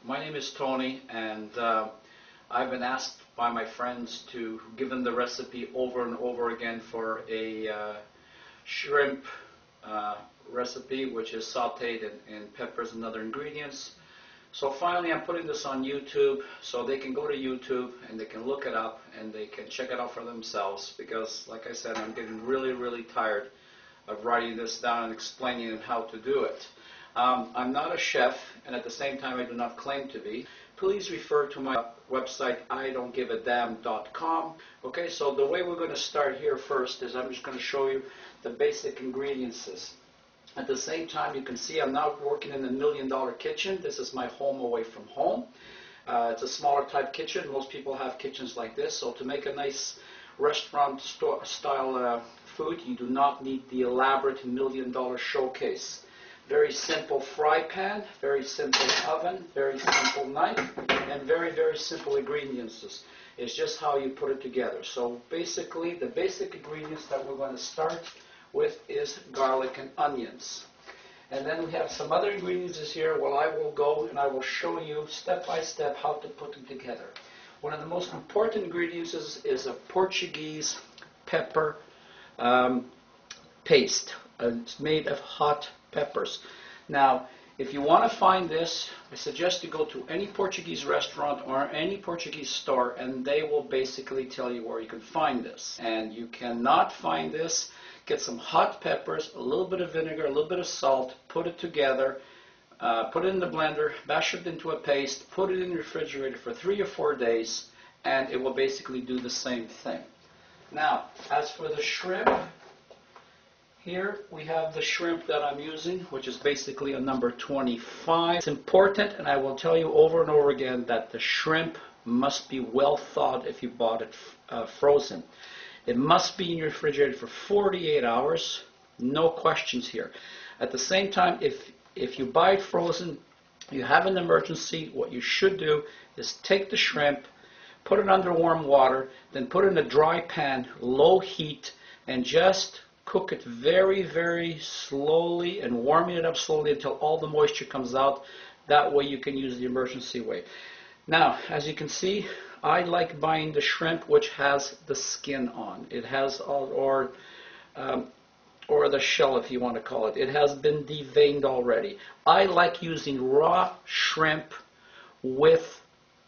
My name is Tony, and I've been asked by my friends to give them the recipe over and over again for a shrimp recipe, which is sauteed in peppers and other ingredients. So finally I'm putting this on YouTube, so they can go to YouTube and they can look it up and they can check it out for themselves, because like I said, I'm getting really tired of writing this down and explaining how to do it. I'm not a chef, and at the same time I do not claim to be. Please refer to my website, idon'tgiveadamn.com. Okay, so the way we're going to start here first is I'm just going to show you the basic ingredients. At the same time, you can see I'm now working in a $1 million kitchen. This is my home away from home. It's a smaller type kitchen. Most people have kitchens like this. So to make a nice restaurant style food, you do not need the elaborate $1 million showcase. Very simple fry pan, very simple oven, very simple knife, and very simple ingredients. It's just how you put it together. So basically, the basic ingredients that we're going to start with is garlic and onions. And then we have some other ingredients here. Well, I will go and I will show you step by step how to put them together. One of the most important ingredients is a Portuguese pepper paste. It's made of hot peppers. Now, if you want to find this, I suggest you go to any Portuguese restaurant or any Portuguese store, and they will basically tell you where you can find this. And you cannot find this. Get some hot peppers, a little bit of vinegar, a little bit of salt, put it together, put it in the blender, mash it into a paste, put it in the refrigerator for 3 or 4 days, and it will basically do the same thing. Now, as for the shrimp, here we have the shrimp that I'm using, which is basically a number 25. It's important, and I will tell you over and over again, that the shrimp must be well thawed if you bought it frozen. It must be in your refrigerator for 48 hours, no questions here. At the same time, if you buy it frozen, you have an emergency, what you should do is take the shrimp, put it under warm water, then put it in a dry pan, low heat, and just cook it very slowly and warming it up slowly until all the moisture comes out. That way you can use the emergency way. Now, as you can see, I like buying the shrimp which has the skin on. It has, or the shell if you want to call it. It has been deveined already. I like using raw shrimp with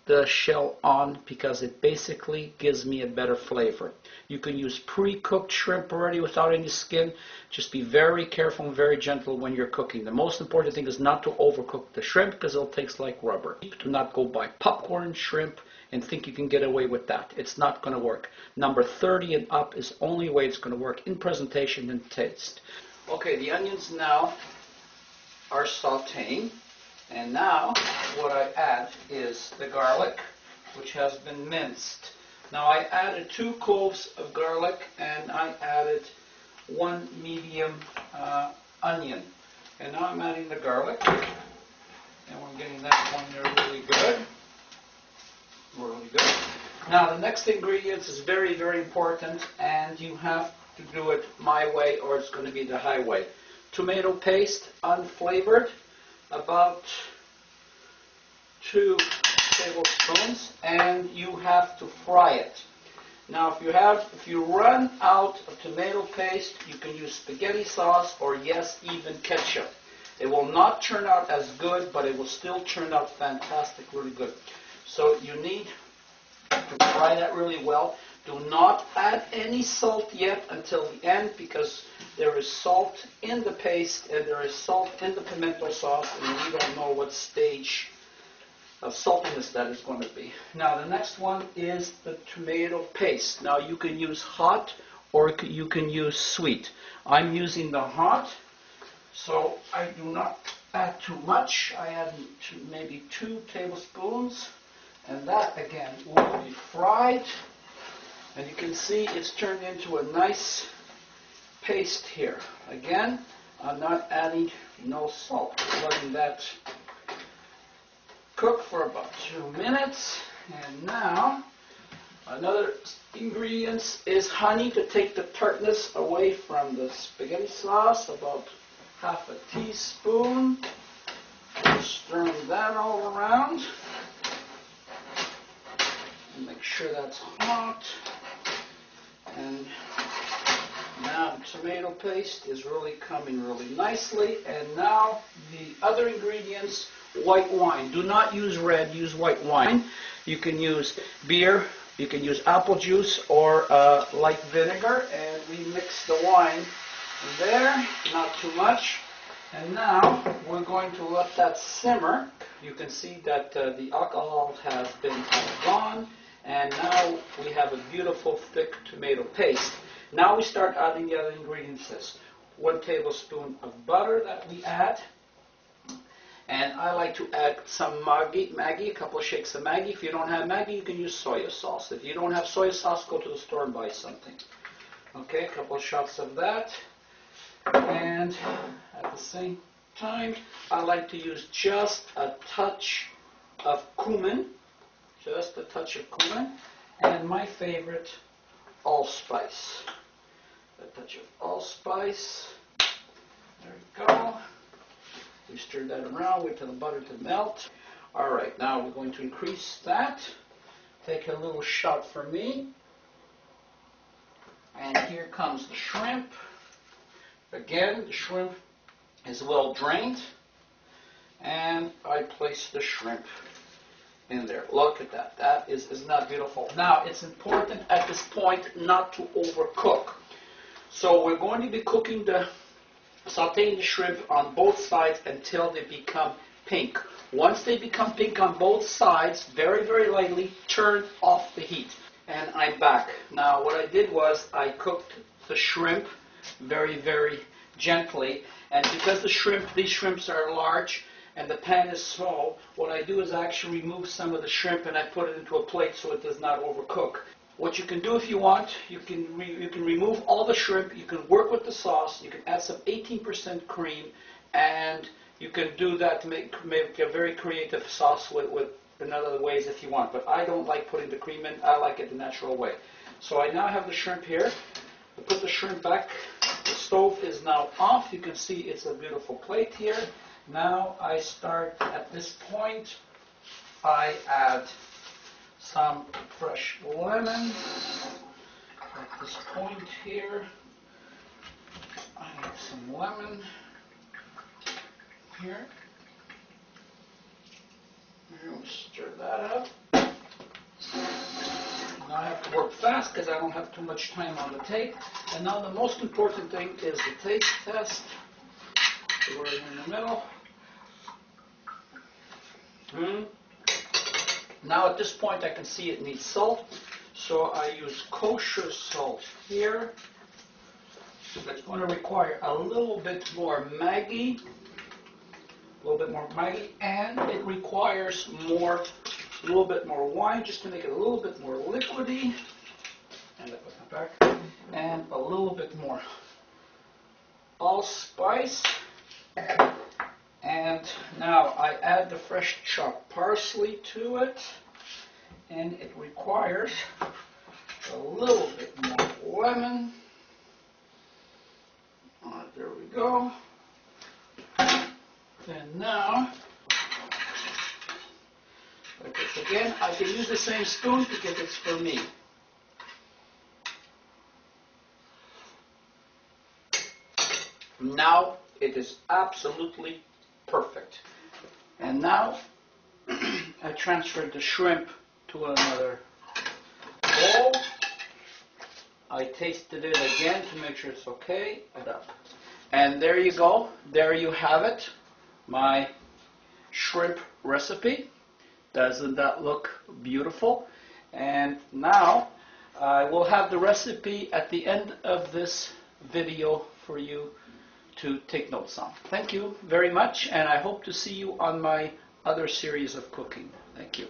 the shell on because it basically gives me a better flavor. You can use pre-cooked shrimp already without any skin. Just be very careful and very gentle when you're cooking. The most important thing is not to overcook the shrimp because it'll taste like rubber. Do not go buy popcorn shrimp and think you can get away with that. It's not going to work. Number 30 and up is the only way it's going to work in presentation and taste. Okay, the onions now are sauteing. And now what I add is the garlic, which has been minced. Now I added 2 cloves of garlic, and I added 1 medium onion. And now I'm adding the garlic, and we're getting that one there really good. Really good. Now the next ingredient is very important, and you have to do it my way or it's going to be the highway. Tomato paste, unflavored, about 2 tablespoons, and you have to fry it. Now if you run out of tomato paste, you can use spaghetti sauce or yes, even ketchup. It will not turn out as good, but it will still turn out fantastic, really good. So you need to fry that really well. Do not add any salt yet until the end, because there is salt in the paste and there is salt in the pimento sauce, and we don't know what stage of saltiness that is going to be. Now the next one is the tomato paste. Now you can use hot or you can use sweet. I'm using the hot, so I do not add too much. I add maybe 2 tablespoons, and that again will be fried. And you can see it's turned into a nice paste here. Again, I'm not adding no salt. Letting that cook for about 2 minutes. And now, another ingredient is honey to take the tartness away from the spaghetti sauce. About 1/2 teaspoon. Stir that that all around. And make sure that's hot. And now the tomato paste is really coming really nicely. And now the other ingredients, white wine. Do not use red, use white wine. You can use beer, you can use apple juice or light vinegar. And we mix the wine there, not too much. And now we're going to let that simmer. You can see that the alcohol has been gone. And now we have a beautiful thick tomato paste. Now we start adding the other ingredients. 1 tablespoon of butter that we add. And I like to add some Maggi, a couple of shakes of Maggi. If you don't have Maggi, you can use soy sauce. If you don't have soy sauce, go to the store and buy something. Okay, a couple of shots of that. And at the same time, I like to use just a touch of cumin. Just a touch of cumin. And my favorite, allspice. A touch of allspice. There we go. We stir that around, wait till the butter to melt. Alright, now we're going to increase that. Take a little shot for me. And here comes the shrimp. Again, the shrimp is well drained. And I place the shrimp in there. Look at that. That is not beautiful. Now, it's important at this point not to overcook. So we're going to be cooking sauteing the shrimp on both sides until they become pink. Once they become pink on both sides, very, very lightly, turn off the heat. And I'm back. Now, what I did was I cooked the shrimp very, very gently. And because these shrimps are large, and the pan is small, what I do is I actually remove some of the shrimp and I put it into a plate so it does not overcook. What you can do if you want, you can remove all the shrimp, you can work with the sauce, you can add some 18% cream, and you can do that to make a very creative sauce with in other ways if you want. But I don't like putting the cream in, I like it the natural way. So I now have the shrimp here. I put the shrimp back. The stove is now off. You can see it's a beautiful plate here. Now I start at this point, I add some fresh lemon. At this point here, I add some lemon here. And we stir that up. Now I have to work fast because I don't have too much time on the tape. And now the most important thing is the taste test. So we're in the middle. Now at this point I can see it needs salt, so I use kosher salt here. It's going to require a little bit more Maggi, and it requires a little bit more wine just to make it a little bit more liquidy, and a little bit more allspice. And now I add the fresh chopped parsley to it, and it requires a little bit more lemon. There we go. And now, like this again, I can use the same spoon because it's for me. Now it is absolutely perfect. And now I transferred the shrimp to another bowl. I tasted it again to make sure it's okay. And there you go. There you have it. My shrimp recipe. Doesn't that look beautiful? And now I will have the recipe at the end of this video for you to take notes on. Thank you very much, and I hope to see you on my other series of cooking. Thank you.